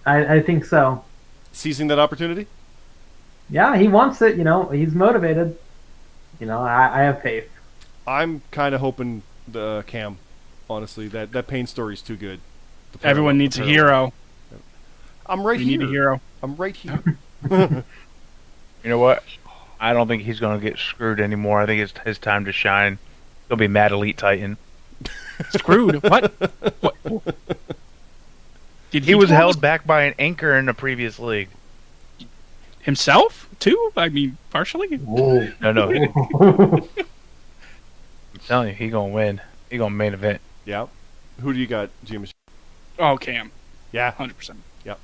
Speaker 3: I think so.
Speaker 1: Seizing that opportunity?
Speaker 3: Yeah, he wants it, you know, he's motivated. You know, I have faith.
Speaker 1: I'm kind of hoping the Cam, honestly. That Pain story is too good.
Speaker 4: Everyone needs a hero.
Speaker 1: I'm right here.
Speaker 4: You need a hero.
Speaker 1: I'm right here.
Speaker 2: You know what? I don't think he's going to get screwed anymore. I think it's his time to shine. He'll be Mad Elite Titan.
Speaker 4: Screwed? What?
Speaker 2: He was held back by an anchor in the previous league.
Speaker 4: Himself, too? I mean, partially?
Speaker 2: No. I'm telling you, he going to win. He going to main event.
Speaker 1: Yeah. Who do you got, Gmsg?
Speaker 4: Oh, Cam.
Speaker 1: Yeah.
Speaker 4: 100%.
Speaker 1: Yeah.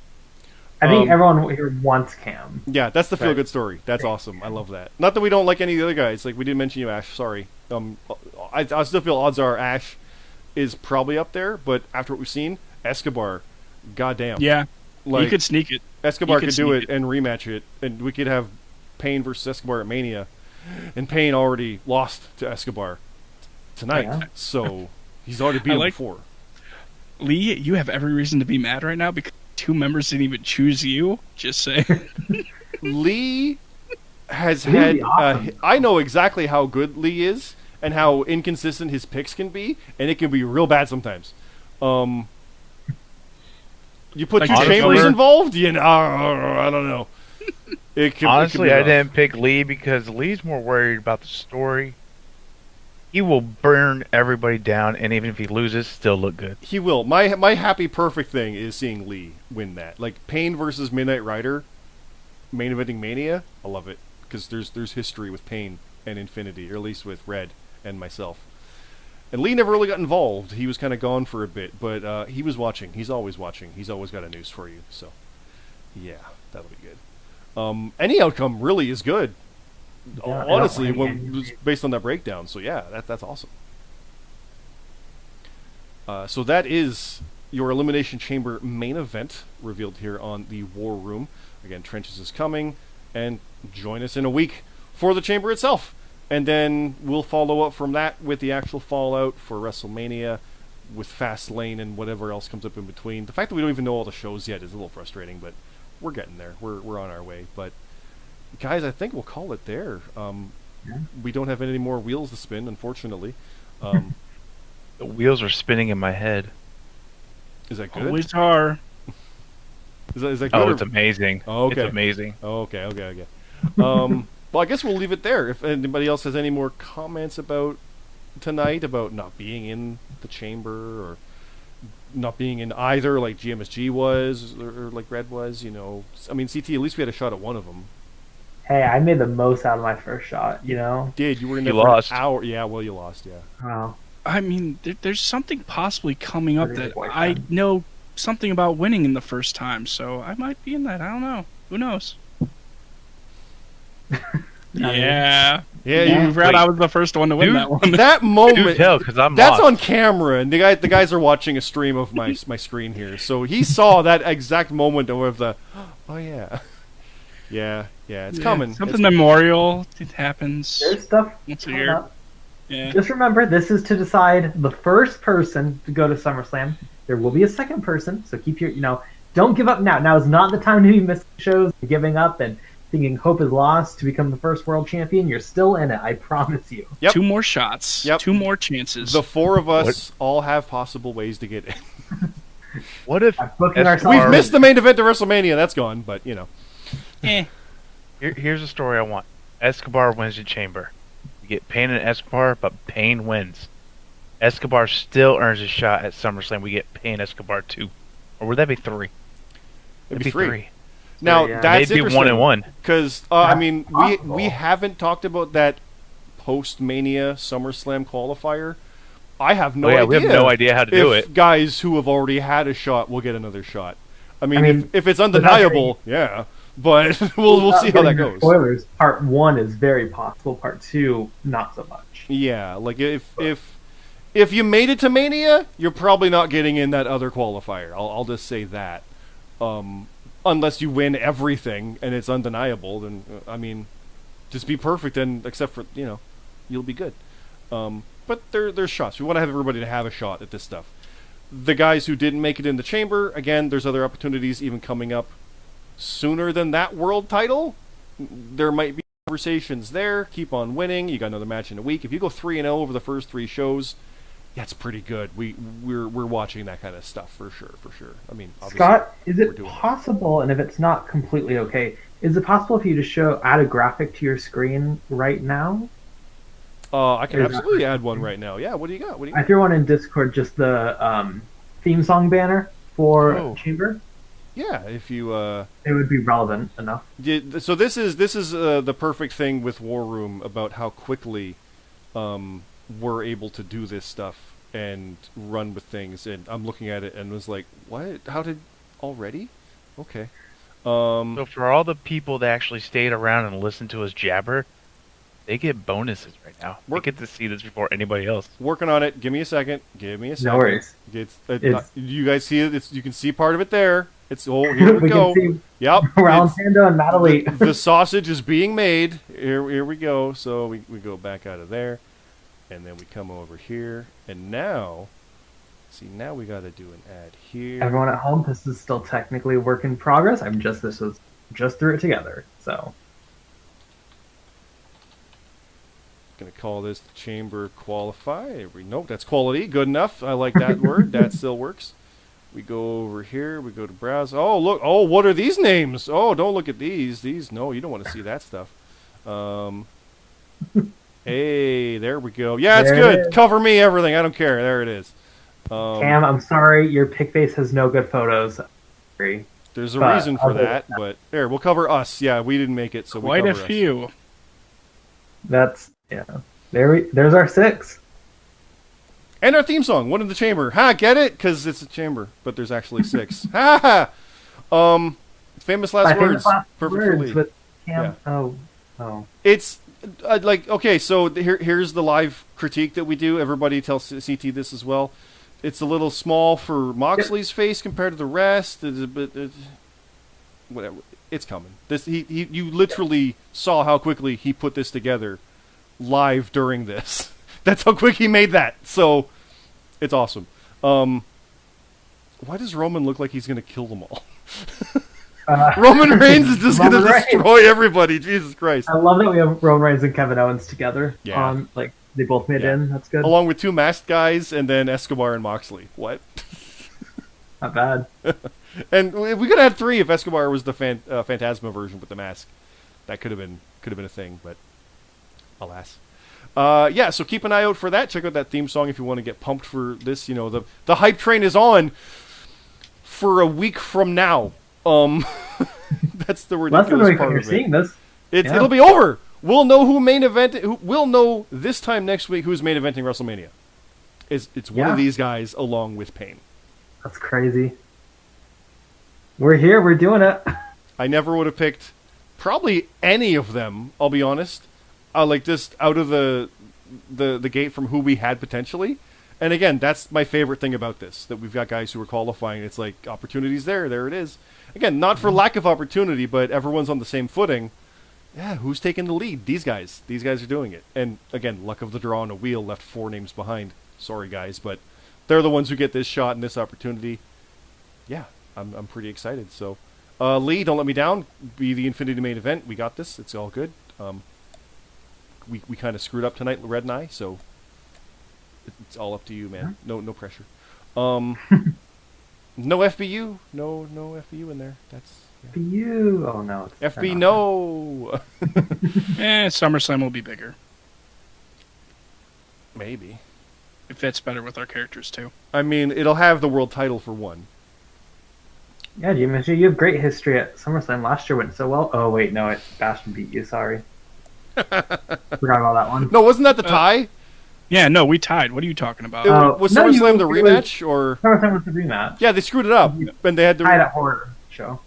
Speaker 3: I think everyone here wants Cam.
Speaker 1: Yeah, that's the feel-good story. That's awesome. I love that. Not that we don't like any of the other guys. Like, we didn't mention you, Ash. Sorry. I still feel odds are Ash is probably up there, but after what we've seen, Escobar, goddamn.
Speaker 4: Yeah.
Speaker 1: Like,
Speaker 4: you could sneak it.
Speaker 1: Escobar could do it and rematch it, and we could have Payne versus Escobar at Mania. And Payne already lost to Escobar tonight, so he's already beat him before.
Speaker 4: Lee, you have every reason to be mad right now because 2 members didn't even choose you. Just saying.
Speaker 1: Lee has had...
Speaker 3: awesome.
Speaker 1: I know exactly how good Lee is and how inconsistent his picks can be, and it can be real bad sometimes. You put like 2 chambers involved? You know, I don't know.
Speaker 2: Honestly, I didn't pick Lee because Lee's more worried about the story. He will burn everybody down, and even if he loses, still look good.
Speaker 1: He will. My happy perfect thing is seeing Lee win that. Like Payne versus Midnight Rider, main eventing Mania. I love it because there's history with Payne and Infinity, or at least with Red and myself. And Lee never really got involved. He was kind of gone for a bit, but he was watching. He's always watching. He's always got a news for you. So, yeah, that'll be good. Any outcome really is good. honestly, based on that breakdown. So yeah, that's awesome. So that is your Elimination Chamber main event revealed here on the War Room. Again, Trenches is coming, and join us in a week for the Chamber itself. And then we'll follow up from that with the actual Fallout for WrestleMania, with Fastlane and whatever else comes up in between. The fact that we don't even know all the shows yet is a little frustrating, but we're getting there. We're on our way. But guys, I think we'll call it there. We don't have any more wheels to spin, unfortunately.
Speaker 2: The wheels are spinning in my head.
Speaker 1: Is that good?
Speaker 4: Always are.
Speaker 1: Is that good?
Speaker 2: Oh, it's amazing.
Speaker 1: Oh, okay.
Speaker 2: It's amazing.
Speaker 1: Oh, okay. Well, I guess we'll leave it there. If anybody else has any more comments about tonight, about not being in the chamber or not being in either, like Gmsg was or like Red was, I mean, CT, at least we had a shot at one of them.
Speaker 3: Hey, I made the most out of my first shot,
Speaker 1: You did. You were in there
Speaker 2: You
Speaker 1: for
Speaker 2: lost.
Speaker 1: an hour. Yeah, well, you lost, yeah.
Speaker 3: Wow.
Speaker 4: I mean, there's something possibly coming up
Speaker 3: Pretty
Speaker 4: that
Speaker 3: good boyfriend.
Speaker 4: I know something about winning in the first time, so I might be in that. I don't know. Who knows? Yeah. You forgot I was the first one to win that one.
Speaker 1: That moment,
Speaker 2: because I'm
Speaker 1: that's
Speaker 2: lost.
Speaker 1: on camera, and the guys are watching a stream of my screen here, so he saw that exact moment of the, oh yeah, it's coming.
Speaker 4: Something memorial. It happens
Speaker 3: There's stuff
Speaker 4: once a
Speaker 3: coming
Speaker 4: year.
Speaker 3: up.
Speaker 4: Yeah.
Speaker 3: Just remember, this is to decide the first person to go to SummerSlam. There will be a second person, so keep your, don't give up now. Now is not the time to be missing shows and giving up and thinking hope is lost to become the first world champion. You're still in it, I promise you.
Speaker 1: Yep.
Speaker 4: 2 more shots.
Speaker 1: Yep.
Speaker 4: 2 more chances.
Speaker 1: The 4 of us all have possible ways to get in.
Speaker 2: What if
Speaker 3: Booking
Speaker 2: Escobar-
Speaker 3: ourselves
Speaker 1: We've missed the main event of WrestleMania. That's gone, but
Speaker 2: Here's a story I want. Escobar wins the chamber. You get Payne and Escobar, but Payne wins. Escobar still earns a shot at SummerSlam. We get Payne Escobar 2. Or would that be 3?
Speaker 1: It'd be 3. Now,
Speaker 3: Yeah.
Speaker 1: that's
Speaker 2: Maybe
Speaker 1: interesting.
Speaker 2: 1 and 1.
Speaker 1: Because, I
Speaker 3: That's
Speaker 1: mean,
Speaker 3: possible.
Speaker 1: we haven't talked about that post-Mania SummerSlam qualifier. I have no idea.
Speaker 2: We have no idea how to do
Speaker 1: if
Speaker 2: it.
Speaker 1: guys who have already had a shot will get another shot. I mean, if it's
Speaker 3: without
Speaker 1: undeniable, yeah. But we'll see how that goes.
Speaker 3: Spoilers, part 1 is very possible, part 2, not so much.
Speaker 1: Yeah, like if you made it to Mania, you're probably not getting in that other qualifier. I'll just say that. Unless you win everything and it's undeniable, then I mean, just be perfect and except for you'll be good. But there's shots. We want to have everybody to have a shot at this stuff. The guys who didn't make it in the chamber, again, there's other opportunities even coming up sooner than that world title. There might be conversations there. Keep on winning. You got another match in a week. If you go 3-0 over the first 3 shows, that's pretty good. We're watching that kind of stuff for sure. I mean, obviously,
Speaker 3: Scott, is
Speaker 1: we're
Speaker 3: it
Speaker 1: doing
Speaker 3: possible, and if it's not completely okay, is it possible for you to add a graphic to your screen right now?
Speaker 1: I can
Speaker 3: Is that-
Speaker 1: absolutely add one right now. Yeah, what do you got?
Speaker 3: I threw one in Discord, just the theme song banner for Chamber.
Speaker 1: Yeah, if you
Speaker 3: It would be relevant enough.
Speaker 1: so this is the perfect thing with War Room about how quickly we're able to do this stuff and run with things. And I'm looking at it and was like, what? How did already? Okay.
Speaker 2: So for all the people that actually stayed around and listened to us jabber, they get bonuses right now. They get to see this before anybody else.
Speaker 1: Working on it. Give me a second.
Speaker 3: No worries.
Speaker 1: You guys see it? You can see part of it there. Here we go.
Speaker 3: Can see
Speaker 1: Yep.
Speaker 3: Pando and Natalie.
Speaker 1: The sausage is being made. Here we go. So we go back out of there. And then we come over here. And now we got to do an ad here.
Speaker 3: Everyone at home, this is still technically a work in progress. This was just threw it together. So
Speaker 1: Gonna call this the Chamber Qualify. Nope, that's quality. Good enough. I like that word. That still works. We go over here. We go to browse. Oh, look. Oh, what are these names? Oh, don't look at these. No, you don't want to see that stuff. Hey, there we go. Yeah, it's good. Cover me, everything. I don't care. There it is.
Speaker 3: Cam, I'm sorry, your pick face has no good photos.
Speaker 1: There's a reason for that, but there, we'll cover us. Yeah, we didn't make it, so
Speaker 4: quite
Speaker 1: we
Speaker 4: a
Speaker 1: cover
Speaker 4: few.
Speaker 1: us.
Speaker 3: That's there's our 6.
Speaker 1: And our theme song, One in the Chamber. Ha, get it? Because it's a chamber, but there's actually 6. Ha ha! Famous last words.
Speaker 3: Words with Cam.
Speaker 1: Yeah.
Speaker 3: Oh.
Speaker 1: It's Okay, so here's the live critique that we do. Everybody tells CT this as well. It's a little small for Moxley's face compared to the rest. Whatever. It's coming. You literally saw how quickly he put this together live during this. That's how quick he made that. So, it's awesome. Why does Roman look like he's going to kill them all? Roman Reigns is just going to destroy everybody. Jesus Christ.
Speaker 3: I love that we have Roman Reigns and Kevin Owens together.
Speaker 1: Yeah.
Speaker 3: They both made in. That's good.
Speaker 1: Along with two masked guys and then Escobar and Moxley. What?
Speaker 3: Not bad.
Speaker 1: And we could have had 3 if Escobar was the Phantasma version with the mask. That could have been a thing, but alas. So keep an eye out for that. Check out that theme song if you want to get pumped for this. The hype train is on for a week from now. That's the ridiculous part of it.
Speaker 3: Seeing this.
Speaker 1: It'll be over. We'll know who main event. We'll know this time next week who's main eventing WrestleMania. It's one of these guys along with Pain.
Speaker 3: That's crazy. We're here. We're doing it.
Speaker 1: I never would have picked probably any of them. I'll be honest. Just out of the gate from who we had potentially. And again, that's my favorite thing about this, that we've got guys who are qualifying. It's like, opportunity's there. There it is. Again, not for lack of opportunity, but everyone's on the same footing. Yeah, who's taking the lead? These guys. These guys are doing it. And again, luck of the draw on a wheel, left 4 names behind. Sorry, guys, but they're the ones who get this shot and this opportunity. Yeah, I'm pretty excited. So, Lee, don't let me down. Be the Infinity main event. We got this. It's all good. We kind of screwed up tonight, Red and I, so it's all up to you, man. No pressure. No FBU. No FBU in there. That's
Speaker 3: FBU. Oh no.
Speaker 1: FB no.
Speaker 4: SummerSlam will be bigger.
Speaker 1: Maybe.
Speaker 4: It fits better with our characters too.
Speaker 1: I mean, it'll have the world title for one.
Speaker 3: Yeah, Gmsg, you have great history at SummerSlam. Last year went so well. Oh wait, no, Bastion beat you. Sorry. Forgot about that one.
Speaker 1: No, wasn't that the tie?
Speaker 4: Yeah, no, we tied. What are you talking about?
Speaker 1: Was SummerSlam the rematch or?
Speaker 3: SummerSlam was the rematch.
Speaker 1: Yeah, they screwed it up, and they had to
Speaker 3: tied at horror show.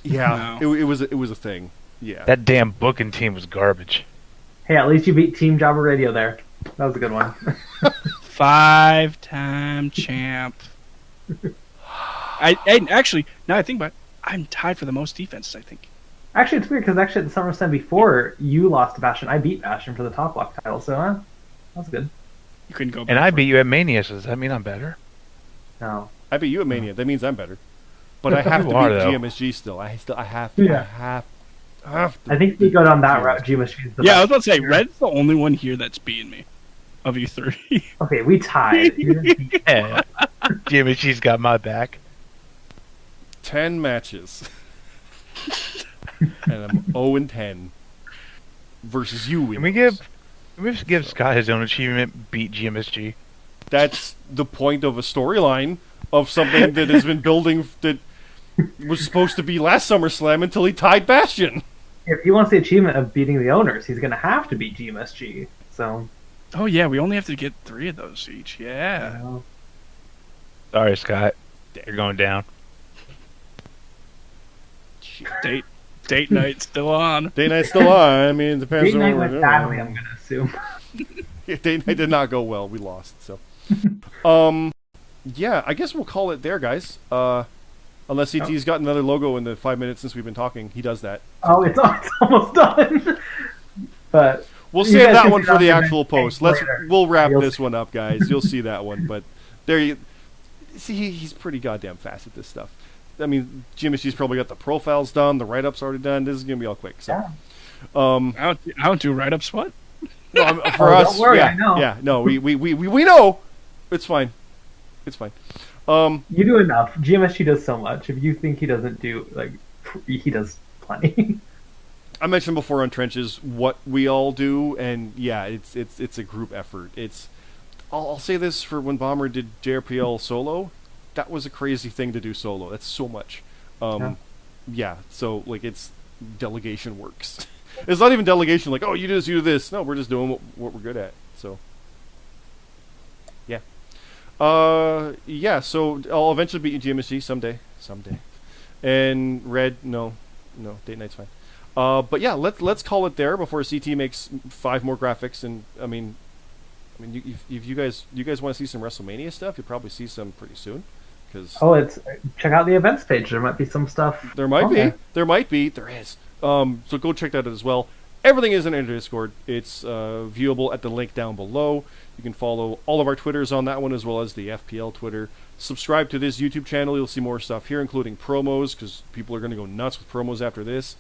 Speaker 1: Yeah,
Speaker 4: No.
Speaker 1: it was a thing. Yeah,
Speaker 2: That damn booking team was garbage.
Speaker 3: Hey, at least you beat Team Jabba Radio there. That was a good one.
Speaker 4: 5-time champ. Actually, now I think about it, I'm tied for the most defenses, I think.
Speaker 3: Actually, it's weird because at the SummerSlam before, you lost to Bastion. I beat Bastion for the top block title, so that was good.
Speaker 4: You couldn't go.
Speaker 2: And I beat you at Mania, so does that mean I'm better?
Speaker 3: No.
Speaker 1: I beat you at Mania. That means I'm better. But I have to beat GMSG still. I have to.
Speaker 3: Yeah.
Speaker 1: I have to.
Speaker 3: I think if we go down that route, Gmsg is the
Speaker 4: Yeah, I was
Speaker 3: best
Speaker 4: about to say,
Speaker 3: here.
Speaker 4: Red's the only one here that's beating me. Of you 3.
Speaker 3: Okay, we tied.
Speaker 2: Yeah. GMSG's got my back.
Speaker 1: 10 matches. And I'm 0-10 versus you.
Speaker 2: Can we give Scott his own achievement, beat GMSG?
Speaker 1: That's the point of a storyline of something that has been building that was supposed to be last SummerSlam until he tied Bastion.
Speaker 3: If he wants the achievement of beating the owners, he's going to have to beat GMSG. So,
Speaker 4: Oh, yeah, we only have to get 3 of those each. Yeah.
Speaker 2: Sorry, Scott. You're going down.
Speaker 4: Date night still on.
Speaker 1: Date night's still on. I mean, it depends
Speaker 3: date
Speaker 1: on
Speaker 3: night
Speaker 1: what
Speaker 3: went
Speaker 1: we're
Speaker 3: badly,
Speaker 1: doing.
Speaker 3: I'm going to assume.
Speaker 1: Yeah, date night did not go well. We lost. So, yeah, I guess we'll call it there, guys. Unless CT's got another logo in the 5 minutes since we've been talking, he does that.
Speaker 3: Oh, it's almost done. But
Speaker 1: we'll
Speaker 3: you
Speaker 1: save
Speaker 3: guys
Speaker 1: that
Speaker 3: can
Speaker 1: one
Speaker 3: see
Speaker 1: for the
Speaker 3: on
Speaker 1: actual
Speaker 3: the
Speaker 1: post.
Speaker 3: page later.
Speaker 1: We'll wrap
Speaker 3: You'll
Speaker 1: this
Speaker 3: see.
Speaker 1: one up, guys. You'll see that one, but there you see. He's pretty goddamn fast at this stuff. I mean, GMSG's probably got the profiles done, the write-ups already done. This is gonna be all quick. So,
Speaker 3: Yeah.
Speaker 4: I don't do write-ups, what?
Speaker 1: no, for us,
Speaker 3: don't worry,
Speaker 1: yeah,
Speaker 3: I know.
Speaker 1: yeah, no, we know. It's fine. It's fine.
Speaker 3: You do enough. GMSG does so much. If you think he doesn't do, he does plenty.
Speaker 1: I mentioned before on Trenches what we all do, and yeah, it's a group effort. I'll say this for when Bomber did JRPL solo, that was a crazy thing to do solo. That's so much. Yeah, so it's delegation works. It's not even delegation like, oh, you do this, you do this. No, we're just doing what we're good at. So yeah. Yeah, so I'll eventually beat GMSG someday. And Red, no, date night's fine. But yeah, let's call it there before CT makes 5 more graphics. And I mean, if you guys want to see some WrestleMania stuff, you'll probably see some pretty soon.
Speaker 3: It's check out the events page. There might be some stuff.
Speaker 1: There might be. There is. So go check that out as well. Everything is in our Discord. It's viewable at the link down below. You can follow all of our Twitters on that one as well as the FPL Twitter. Subscribe to this YouTube channel. You'll see more stuff here, including promos, because people are going to go nuts with promos after this.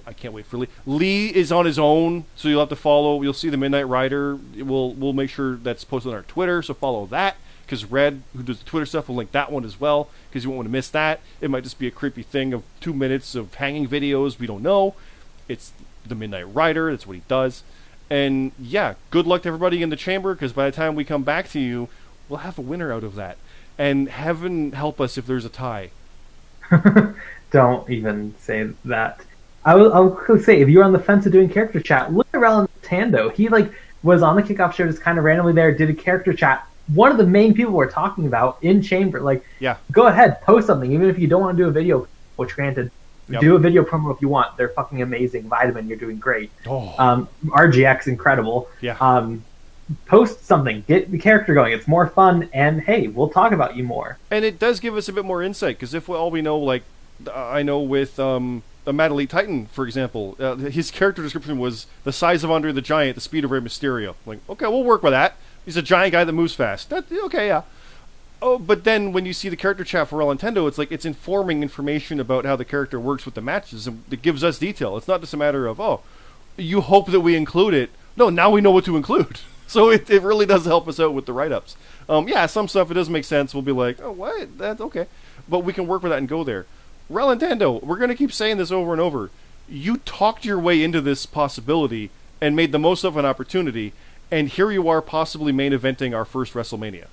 Speaker 1: I can't wait for Lee. Lee is on his own, so you'll have to follow. You'll see the Midnight Rider. We'll make sure that's posted on our Twitter, so follow that. Because Red, who does the Twitter stuff, will link that one as well, because you won't want to miss that. It might just be a creepy thing of 2 minutes of hanging videos. We don't know. It's the Midnight Rider. That's what he does. And yeah, good luck to everybody in the chamber, because by the time we come back to you, we'll have a winner out of that. And heaven help us if there's a tie.
Speaker 3: Don't even say that. I'll quickly say, if you're on the fence of doing character chat, look at Relantando. He was on the kickoff show, just kind of randomly there, did a character chat. One of the main people we're talking about in chamber.
Speaker 1: Yeah.
Speaker 3: Go ahead, post something, even if you don't want to do a video. Which, granted, do a video promo if you want. They're fucking amazing. Vitamin, you're doing great. RGX, incredible.
Speaker 1: Yeah.
Speaker 3: Post something, get the character going. It's more fun, and hey, we'll talk about you more.
Speaker 1: And it does give us a bit more insight, because if all we know, I know with a Mad Elite Titan, for example, his character description was the size of Andre the Giant, the speed of Rey Mysterio. Okay, we'll work with that. He's a giant guy that moves fast. Okay, yeah. Oh, but then when you see the character chat for Nintendo, it's informing information about how the character works with the matches, and it gives us detail. It's not just a matter of, you hope that we include it. No, now we know what to include. So it really does help us out with the write-ups. Yeah, some stuff, it doesn't make sense. We'll be like, oh, what? That's okay. But we can work with that and go there. Nintendo, we're going to keep saying this over and over. You talked your way into this possibility and made the most of an opportunity, and here you are possibly main eventing our first WrestleMania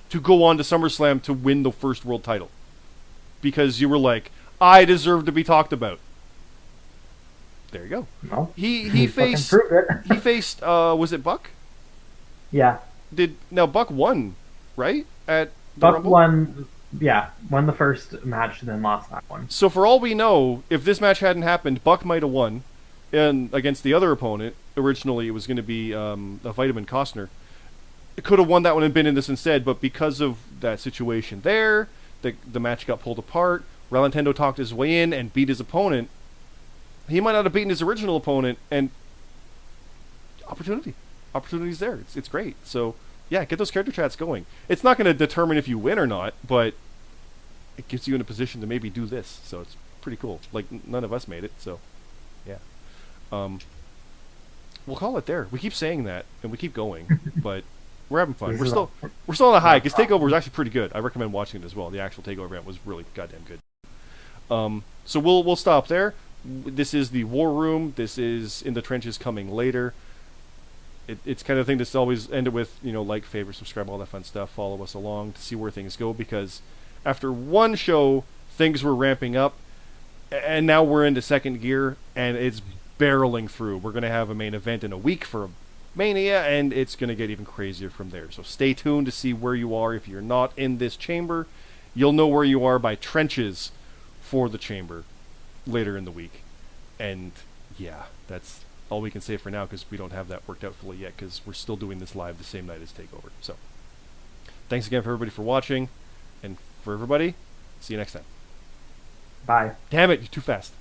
Speaker 1: to go on to SummerSlam to win the first world title. Because you were like, I deserve to be talked about. There you go.
Speaker 3: No,
Speaker 1: he faced was it Buck?
Speaker 3: Yeah.
Speaker 1: Buck won, right? At the
Speaker 3: Buck
Speaker 1: Rumble?
Speaker 3: won the first match and then lost that one.
Speaker 1: So for all we know, if this match hadn't happened, Buck might have won, and against the other opponent. Originally, it was going to be a Vitamin Costner. It could have won that one and been in this instead, but because of that situation there, the match got pulled apart. Nintendo talked his way in and beat his opponent. He might not have beaten his original opponent, and opportunity's there. It's great. So yeah, get those character chats going. It's not going to determine if you win or not, but it gets you in a position to maybe do this. So it's pretty cool. None of us made it, so yeah. We'll call it there. We keep saying that and we keep going, but we're having fun. We're still on a high, because TakeOver was actually pretty good. I recommend watching it as well. The actual TakeOver event was really goddamn good. So we'll stop there. This is the War Room. This is In the Trenches coming later. It's kind of thing that's always ended with, like, favorite, subscribe, all that fun stuff. Follow us along to see where things go, because after one show, things were ramping up, and now we're into second gear, and it's barreling through. We're going to have a main event in a week for Mania, and it's going to get even crazier from there. So stay tuned to see where you are. If you're not in this chamber, you'll know where you are by trenches for the chamber later in the week. And yeah, that's all we can say for now, because we don't have that worked out fully yet, because we're still doing this live the same night as TakeOver. So thanks again for everybody for watching, and for everybody, see you next time.
Speaker 3: Bye.
Speaker 1: Damn it, you're too fast.